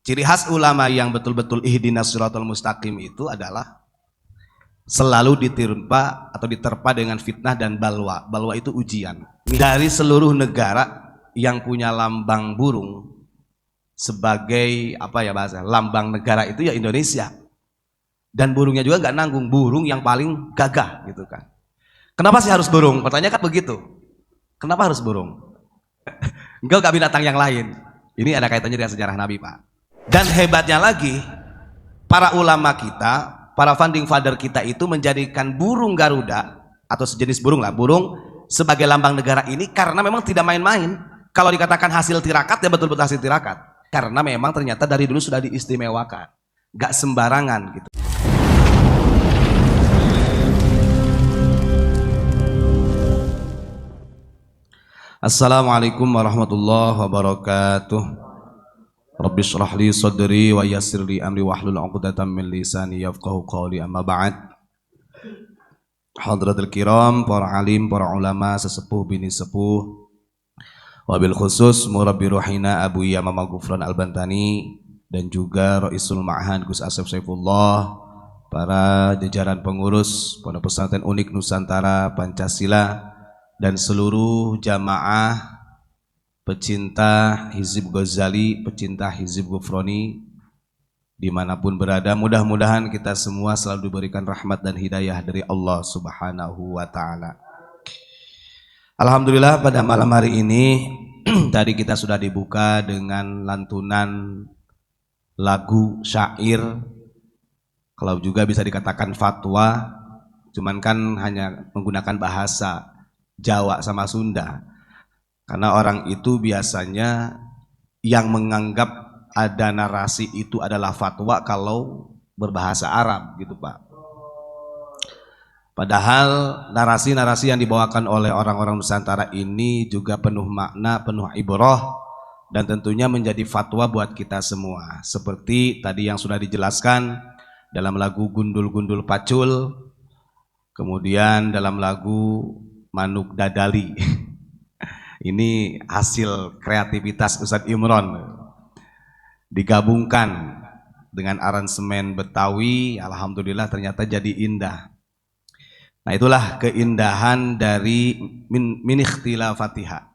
Ciri khas ulama yang betul-betul ihdinas siratal mustaqim itu adalah selalu diterpa dengan fitnah dan balwa. Balwa itu ujian. Dari seluruh negara yang punya lambang burung sebagai lambang negara itu ya Indonesia. Dan burungnya juga nggak nanggung, burung yang paling gagah gitu kan. Kenapa sih harus burung? Pertanyaan kan begitu. Kenapa harus burung? Enggak binatang yang lain. Ini ada kaitannya dengan sejarah Nabi, Pak. Dan hebatnya lagi, para ulama kita, para founding father kita itu menjadikan burung Garuda atau sejenis burung lah, burung sebagai lambang negara ini karena memang tidak main-main. Kalau dikatakan hasil tirakat ya betul-betul hasil tirakat. Karena memang ternyata dari dulu sudah diistimewakan. Gak sembarangan gitu. Assalamualaikum warahmatullahi wabarakatuh. Rabbi shrah li sadri wa yassir li amri wahlul 'uqdatam min lisani yafqahu qawli, amma ba'd. Hadratul kiram, para alim, para ulama, sesepuh bini sepuh, wabil khusus murabbi ruhina Abu Yamama Ghufran Al-Bantani dan juga Raisul Ma'had Gus Asep Saifullah, para jajaran pengurus Pondok Pesantren Unik Nusantara Pancasila dan seluruh jamaah pecinta Hizib Ghazali, pecinta Hizib Ghufroni dimanapun berada. Mudah-mudahan kita semua selalu diberikan rahmat dan hidayah dari Allah Subhanahu wa ta'ala. Alhamdulillah pada malam hari ini tadi kita sudah dibuka dengan lantunan lagu syair, kalau juga bisa dikatakan fatwa, cuman kan hanya menggunakan bahasa Jawa sama Sunda. Karena orang itu biasanya yang menganggap ada narasi itu adalah fatwa kalau berbahasa Arab gitu, Pak. Padahal narasi-narasi yang dibawakan oleh orang-orang Nusantara ini juga penuh makna, penuh ibrah, dan tentunya menjadi fatwa buat kita semua. Seperti tadi yang sudah dijelaskan dalam lagu Gundul-Gundul Pacul, kemudian dalam lagu Manuk Dadali. Ini hasil kreativitas Ustadz Imron, digabungkan dengan aransemen Betawi, alhamdulillah ternyata jadi indah. Nah, itulah keindahan dari min ikhtilafatiha.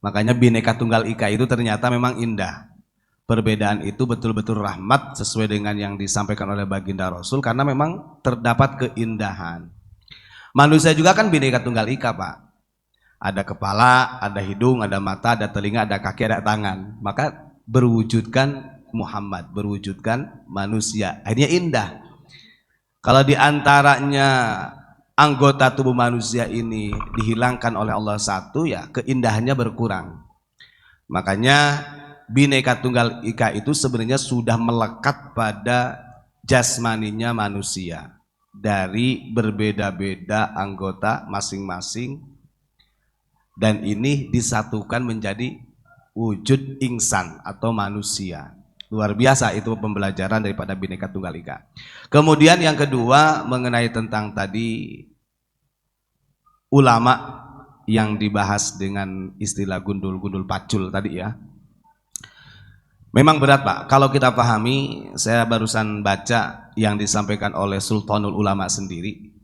Makanya Bhinneka Tunggal Ika itu ternyata memang indah. Perbedaan itu betul-betul rahmat sesuai dengan yang disampaikan oleh baginda Rasul, karena memang terdapat keindahan. Manusia juga kan Bhinneka Tunggal Ika, Pak. Ada kepala, ada hidung, ada mata, ada telinga, ada kaki, ada tangan. Maka berwujudkan Muhammad, berwujudkan manusia. Akhirnya indah. Kalau diantaranya anggota tubuh manusia ini dihilangkan oleh Allah satu, ya keindahannya berkurang. Makanya Bhinneka Tunggal Ika itu sebenarnya sudah melekat pada jasmaninya manusia. Dari berbeda-beda anggota masing-masing, dan ini disatukan menjadi wujud insan atau manusia. Luar biasa itu pembelajaran daripada Bhinneka Tunggal Ika. Kemudian yang kedua mengenai tentang tadi ulama yang dibahas dengan istilah gundul-gundul pacul tadi ya. Memang berat, Pak. Kalau kita pahami, saya barusan baca yang disampaikan oleh Sultanul Ulama sendiri,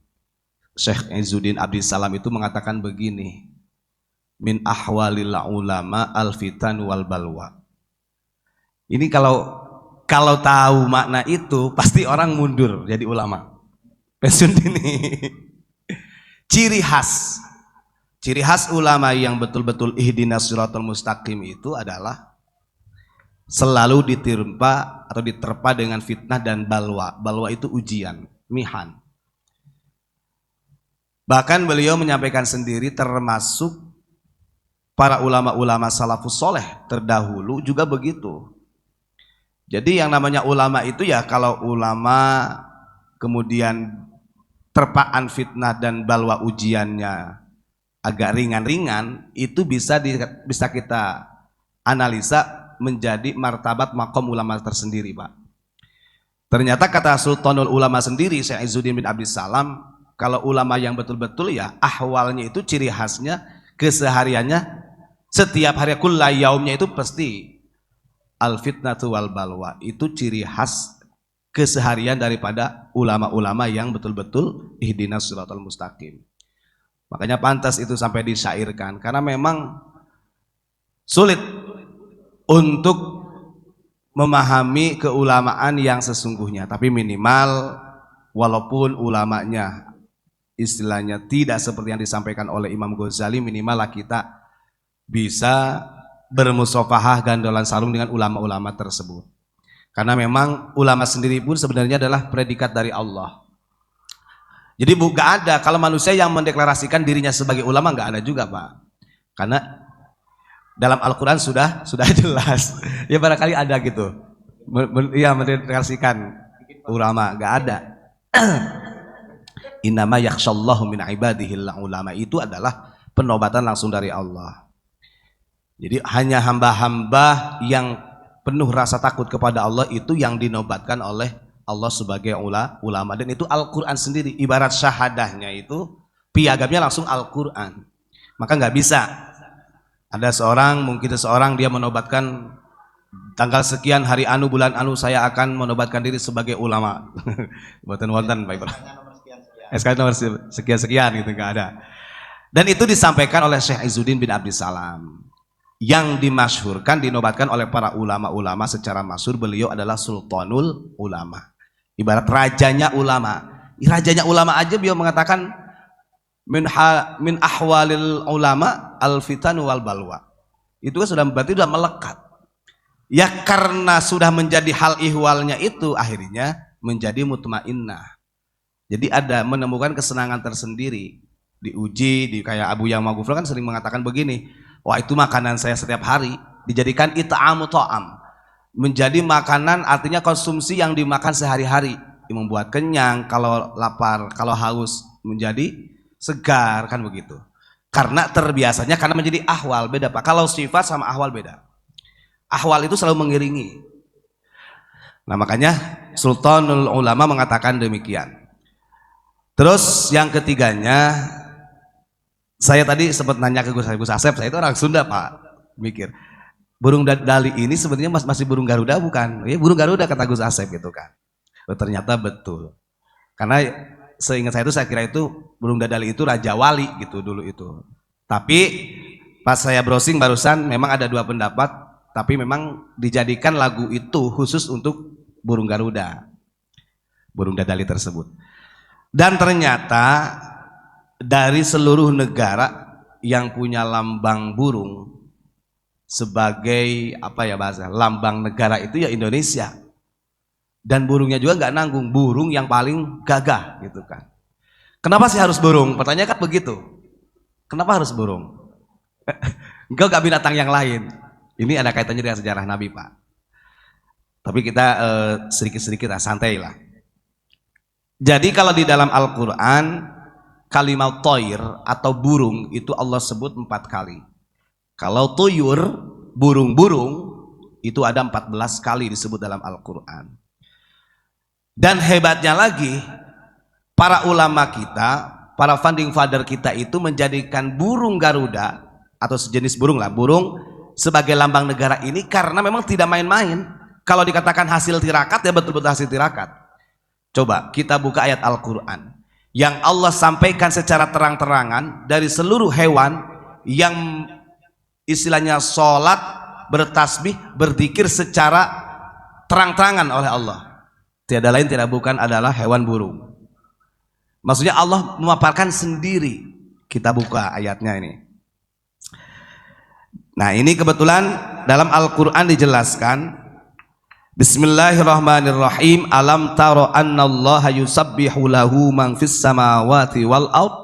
Syekh Izzuddin Abdissalam itu mengatakan begini, min ahwalil ulama al-fitan wal balwa. Ini kalau tahu makna itu pasti orang mundur jadi ulama, pensiun dini. Ciri khas ulama yang betul-betul ihdinas siratal mustaqim itu adalah selalu diterpa dengan fitnah dan balwa. Balwa itu ujian, mihan. Bahkan beliau menyampaikan sendiri termasuk para ulama-ulama salafus soleh terdahulu juga begitu. Jadi yang namanya ulama itu ya, kalau ulama kemudian terpaan fitnah dan balwa ujiannya agak ringan-ringan, itu bisa kita analisa menjadi martabat makom ulama tersendiri, Pak. Ternyata kata Sultanul Ulama sendiri, Syekh Izzuddin bin Abdissalam, kalau ulama yang betul-betul ya ahwalnya itu ciri khasnya kesehariannya setiap hari kulla yaumnya itu pasti al-fitnatu wal balwa. Itu ciri khas keseharian daripada ulama-ulama yang betul-betul ihdinas siratal mustaqim. Makanya pantas itu sampai disyairkan, karena memang sulit untuk memahami keulamaan yang sesungguhnya. Tapi minimal walaupun ulamanya istilahnya tidak seperti yang disampaikan oleh Imam Ghazali, minimal lah kita bisa bermusafahah gandolan sarung dengan ulama-ulama tersebut. Karena memang ulama sendiri pun sebenarnya adalah predikat dari Allah. Jadi gak ada, kalau manusia yang mendeklarasikan dirinya sebagai ulama gak ada juga, Pak. Karena dalam Al-Quran sudah jelas. Ya barangkali ada gitu. Iya, mendeklarasikan ulama, gak ada. Innama yakhshallahu min ibadihil ulama, itu adalah penobatan langsung dari Allah. Jadi hanya hamba-hamba yang penuh rasa takut kepada Allah itu yang dinobatkan oleh Allah sebagai ulama, dan itu Al-Quran sendiri, ibarat syahadahnya itu piagamnya langsung Al-Quran. Maka nggak bisa ada mungkin seseorang dia menobatkan tanggal sekian hari anu bulan anu saya akan menobatkan diri sebagai ulama. Buatan wonten Pak Ibrahim. SK nomor sekian gitu, nggak ada. Dan itu disampaikan oleh Syekh Izzuddin bin Abdissalam, yang dimasyhurkan dinobatkan oleh para ulama-ulama secara masyhur, beliau adalah Sultanul Ulama, ibarat rajanya ulama. Rajanya ulama aja beliau mengatakan min ahwalil ulama al-fitan wal balwa. Itu kan berarti sudah melekat. Ya karena sudah menjadi hal ihwalnya itu, akhirnya menjadi mutmainnah. Jadi ada menemukan kesenangan tersendiri. Diuji, kayak Abu Yang Maghfur kan sering mengatakan begini, wah itu makanan saya setiap hari, dijadikan it'amu ta'am, menjadi makanan, artinya konsumsi yang dimakan sehari-hari, membuat kenyang, kalau lapar, kalau haus menjadi segar, kan begitu. Karena terbiasanya, karena menjadi ahwal. Beda Pak, kalau sifat sama ahwal beda. Ahwal itu selalu mengiringi. Nah makanya Sultanul Ulama mengatakan demikian. Terus yang ketiganya, saya tadi sempat nanya ke Gus Asep, saya itu orang Sunda Pak, mikir burung dali ini sebenarnya masih burung Garuda bukan? Ya burung Garuda kata Gus Asep gitu kan. Ternyata betul. Karena seingat saya itu, saya kira itu burung dadali itu Raja Wali gitu dulu itu. Tapi pas saya browsing barusan, memang ada dua pendapat, tapi memang dijadikan lagu itu khusus untuk burung Garuda, burung dadali tersebut. Dan ternyata dari seluruh negara yang punya lambang burung sebagai apa ya bahasa lambang negara itu ya Indonesia. Dan burungnya juga nggak nanggung, burung yang paling gagah gitu kan. Kenapa sih harus burung? Pertanyaan kan begitu. Kenapa harus burung? Enggak binatang yang lain. Ini ada kaitannya dengan sejarah Nabi Pak. Tapi kita sedikit-sedikit santai lah. Jadi kalau di dalam Al-Quran kalimat toir atau burung itu Allah sebut 4 kali. Kalau tuyur, burung-burung, itu ada 14 kali disebut dalam Al-Quran. Dan hebatnya lagi, para ulama kita, para founding father kita itu menjadikan burung Garuda atau sejenis burung lah, burung sebagai lambang negara ini karena memang tidak main-main. Kalau dikatakan hasil tirakat ya betul-betul hasil tirakat. Coba kita buka ayat Al-Quran yang Allah sampaikan secara terang-terangan dari seluruh hewan yang istilahnya sholat, bertasbih, berzikir secara terang-terangan oleh Allah. Tiada lain tidak bukan adalah hewan burung. Maksudnya Allah memaparkan sendiri. Kita buka ayatnya ini. Nah ini kebetulan dalam Al-Quran dijelaskan, Bismillahirrahmanirrahim. Alam taro annallaha yusabbihu lahu man fis samawati wal ard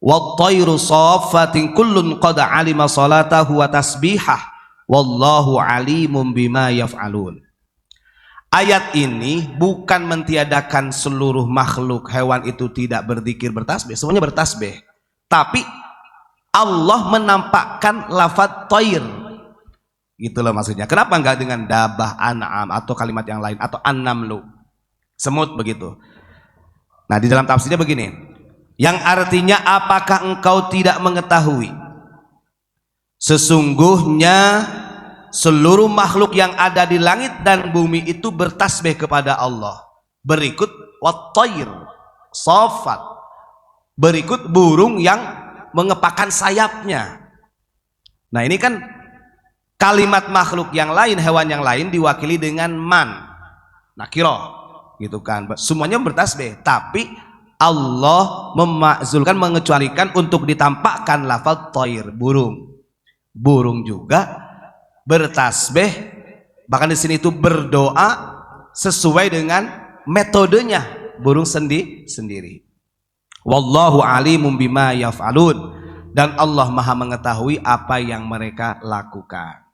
wat tayru saffatin kullun qad alima salatahu wa tasbihah wallahu alimun bima yaf'alun. Ayat ini bukan mentiadakan seluruh makhluk hewan itu tidak berzikir bertasbih, semuanya bertasbih. Tapi Allah menampakkan lafaz tayr. Gitu loh maksudnya. Kenapa enggak dengan dabah, an'am atau kalimat yang lain atau an-namlu, semut begitu. Nah di dalam tafsirnya begini, yang artinya apakah engkau tidak mengetahui sesungguhnya seluruh makhluk yang ada di langit dan bumi itu bertasbih kepada Allah. Berikut wat-thair safat, berikut burung yang mengepakkan sayapnya. Nah ini kan kalimat makhluk yang lain, hewan yang lain diwakili dengan man, nakirah gitu kan, semuanya bertasbih, tapi Allah memakzulkan, mengecualikan untuk ditampakkan lafal thair, burung juga bertasbih, bahkan di sini itu berdoa sesuai dengan metodenya burung sendiri. Wallahu alimum bima yaf'alun, dan Allah Maha mengetahui apa yang mereka lakukan.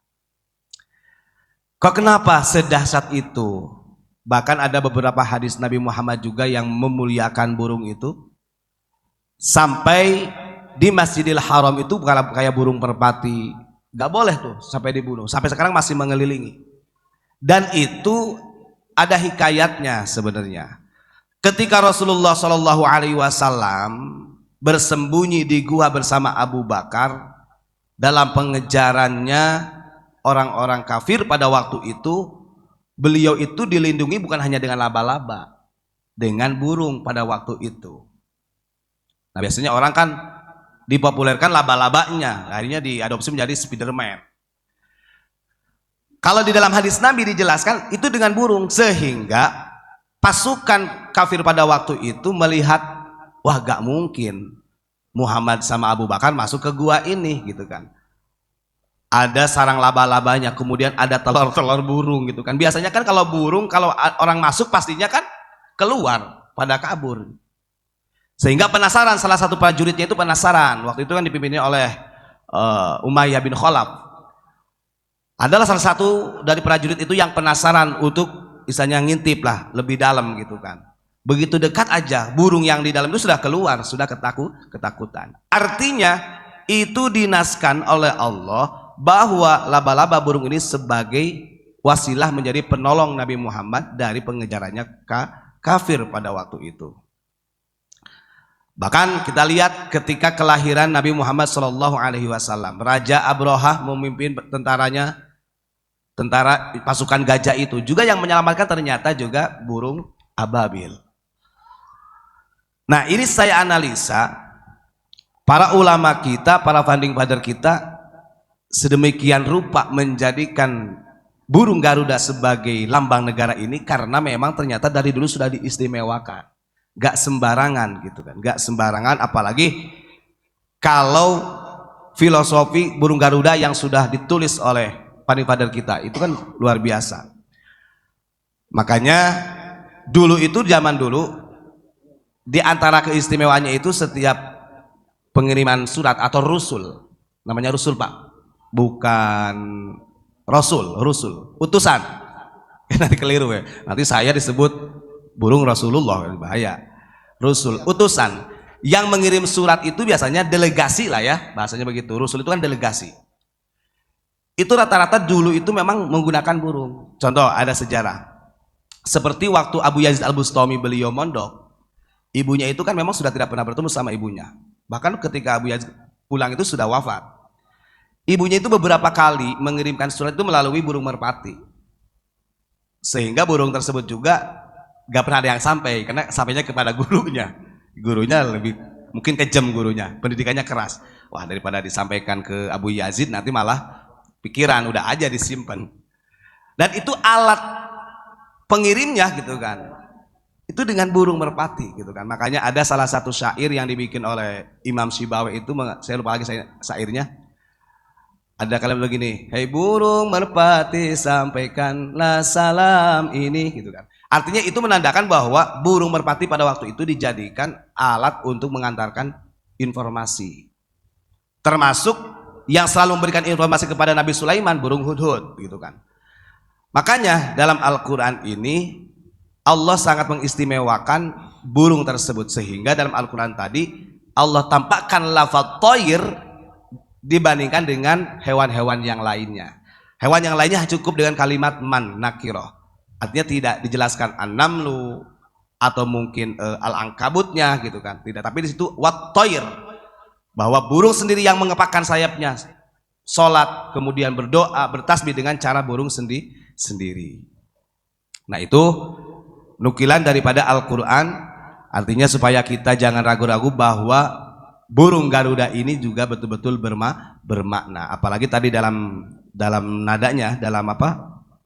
Kok kenapa sedahsyat itu? Bahkan ada beberapa hadis Nabi Muhammad juga yang memuliakan burung itu, sampai di Masjidil Haram itu bukan kayak burung merpati, nggak boleh tuh sampai dibunuh, sampai sekarang masih mengelilingi. Dan itu ada hikayatnya sebenarnya. Ketika Rasulullah Shallallahu Alaihi Wasallam bersembunyi di gua bersama Abu Bakar dalam pengejarannya orang-orang kafir pada waktu itu, beliau itu dilindungi bukan hanya dengan laba-laba, dengan burung pada waktu itu. Nah biasanya orang kan dipopulerkan laba-labanya, akhirnya diadopsi menjadi Spiderman. Kalau di dalam hadis Nabi dijelaskan itu dengan burung, sehingga pasukan kafir pada waktu itu melihat, wah gak mungkin Muhammad sama Abu Bakar masuk ke gua ini gitu kan. Ada sarang laba-labanya, kemudian ada telur-telur burung gitu kan. Biasanya kan kalau burung, kalau orang masuk pastinya kan keluar, pada kabur. Sehingga penasaran, salah satu prajuritnya itu penasaran. Waktu itu kan dipimpinnya oleh Umayyah bin Khalaf. Adalah salah satu dari prajurit itu yang penasaran untuk misalnya ngintip lah lebih dalam gitu kan. Begitu dekat aja, burung yang di dalam itu sudah keluar, sudah ketakutan. Artinya itu dinaskan oleh Allah bahwa laba-laba burung ini sebagai wasilah menjadi penolong Nabi Muhammad dari pengejarannya kafir pada waktu itu. Bahkan kita lihat ketika kelahiran Nabi Muhammad SAW, Raja Abrahah memimpin tentara pasukan gajah itu, juga yang menyelamatkan ternyata juga burung ababil. Nah ini saya analisa, para ulama kita, para founding father kita sedemikian rupa menjadikan burung Garuda sebagai lambang negara ini karena memang ternyata dari dulu sudah diistimewakan, gak sembarangan gitu kan, gak sembarangan, apalagi kalau filosofi burung Garuda yang sudah ditulis oleh founding father kita itu kan luar biasa. Makanya dulu itu, zaman dulu, di antara keistimewaannya itu setiap pengiriman surat atau rusul, namanya rusul Pak, bukan rasul, utusan. Nanti keliru ya, nanti saya disebut burung Rasulullah, bahaya. Rusul, utusan yang mengirim surat itu biasanya delegasi lah ya, bahasanya begitu. Rusul itu kan delegasi. Itu rata-rata dulu itu memang menggunakan burung. Contoh ada sejarah, seperti waktu Abu Yazid Al-Bustami beliau mondok, ibunya itu kan memang sudah tidak pernah bertemu sama ibunya. Bahkan ketika Abu Yazid pulang itu sudah wafat. Ibunya itu beberapa kali mengirimkan surat itu melalui burung merpati, sehingga burung tersebut juga gak pernah ada yang sampai, karena sampainya kepada gurunya lebih mungkin kejam, gurunya pendidikannya keras. Wah, daripada disampaikan ke Abu Yazid nanti malah pikiran, udah aja disimpan. Dan itu alat pengirimnya gitu kan, itu dengan burung merpati gitu kan. Makanya ada salah satu syair yang dibikin oleh Imam Syibawi itu, saya lupa lagi syairnya. Ada kalimat begini, hei burung merpati sampaikanlah salam ini gitu kan. Artinya itu menandakan bahwa burung merpati pada waktu itu dijadikan alat untuk mengantarkan informasi. Termasuk yang selalu memberikan informasi kepada Nabi Sulaiman, burung hudhud gitu kan. Makanya dalam Al-Quran ini Allah sangat mengistimewakan burung tersebut, sehingga dalam Al-Quran tadi Allah tampakkan lafaz thair dibandingkan dengan hewan-hewan yang lainnya. Hewan yang lainnya cukup dengan kalimat man, nakirah, artinya tidak dijelaskan an-namlu atau mungkin al-ankabutnya gitu kan, tidak. Tapi di situ wat thair, bahwa burung sendiri yang mengepakkan sayapnya sholat, kemudian berdoa, bertasbih dengan cara burung sendiri. Nah itu nukilan daripada Al-Quran, artinya supaya kita jangan ragu-ragu bahwa burung Garuda ini juga betul-betul bermakna. Apalagi tadi dalam nadanya, dalam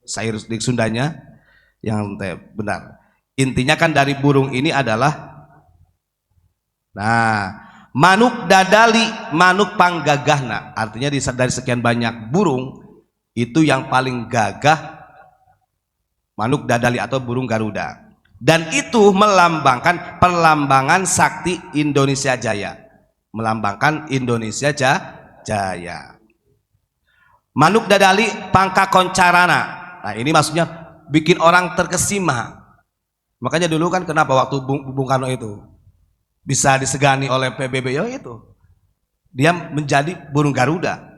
syair di Sundanya yang benar. Intinya kan dari burung ini adalah manuk dadali, manuk panggagahna. Artinya dari sekian banyak burung itu yang paling gagah manuk dadali atau burung Garuda. Dan itu melambangkan perlambangan sakti Indonesia Jaya. Melambangkan Indonesia Jaya. Manuk dadali pangka koncarana. Nah ini maksudnya bikin orang terkesima. Makanya dulu kan kenapa waktu Bung Karno itu bisa disegani oleh PBB, ya itu dia menjadi burung Garuda.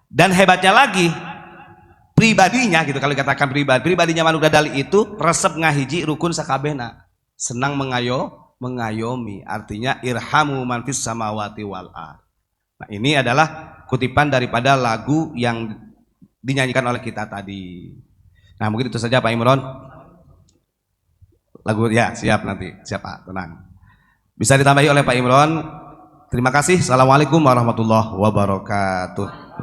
Dan hebatnya lagi pribadinya gitu, kalau dikatakan pribadinya manuk dadali itu resep ngahiji rukun sakabena, senang mengayomi, artinya irhamu man fis samawati wal ardh. Nah ini adalah kutipan daripada lagu yang dinyanyikan oleh kita tadi. Nah mungkin itu saja Pak Imron. Lagu ya siap nanti, siap Pak, tenang. Bisa ditambahi oleh Pak Imron. Terima kasih. Assalamualaikum warahmatullahi wabarakatuh.